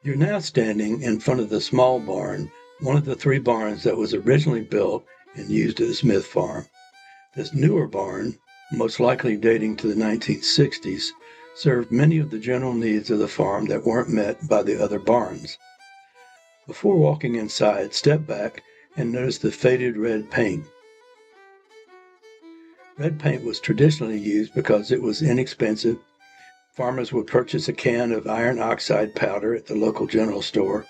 You're now standing in front of the small barn, one of the three barns that was originally built and used at the Smith Farm. This newer barn, most likely dating to the 1960s, served many of the general needs of the farm that weren't met by the other barns. Before walking inside, step back and notice the faded red paint. Red paint was traditionally used because it was inexpensive. Farmers would purchase a can of iron oxide powder at the local general store.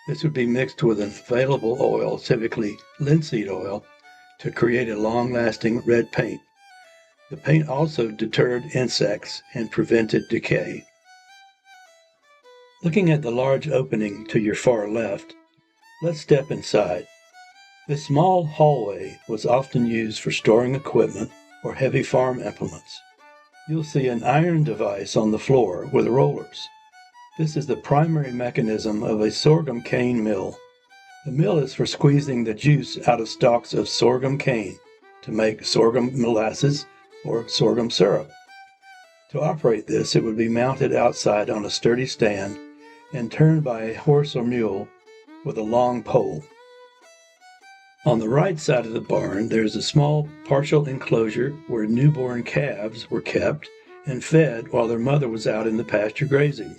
This would be mixed with an available oil, typically linseed oil, to create a long-lasting red paint. The paint also deterred insects and prevented decay. Looking at the large opening to your far left, let's step inside. This small hallway was often used for storing equipment or heavy farm implements. You'll see an iron device on the floor with rollers. This is the primary mechanism of a sorghum cane mill. The mill is for squeezing the juice out of stalks of sorghum cane to make sorghum molasses or sorghum syrup. To operate this, it would be mounted outside on a sturdy stand and turned by a horse or mule with a long pole. On the right side of the barn, there is a small partial enclosure where newborn calves were kept and fed while their mother was out in the pasture grazing.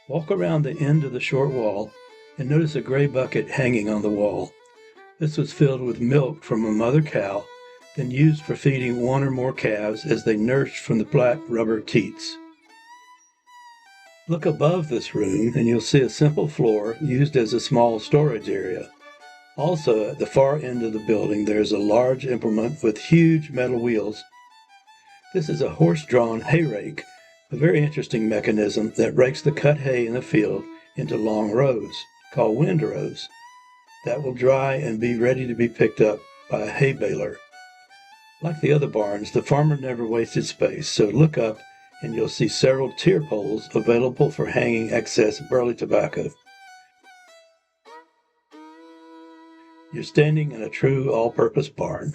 Walk around the end of the short wall and notice a gray bucket hanging on the wall. This was filled with milk from a mother cow, then used for feeding one or more calves as they nursed from the black rubber teats. Look above this room and you'll see a simple floor used as a small storage area. Also, at the far end of the building, there is a large implement with huge metal wheels. This is a horse-drawn hay rake, a very interesting mechanism that rakes the cut hay in the field into long rows, called windrows, that will dry and be ready to be picked up by a hay baler. Like the other barns, the farmer never wasted space, so look up and you'll see several tier poles available for hanging excess burley tobacco. You're standing in a true all-purpose barn.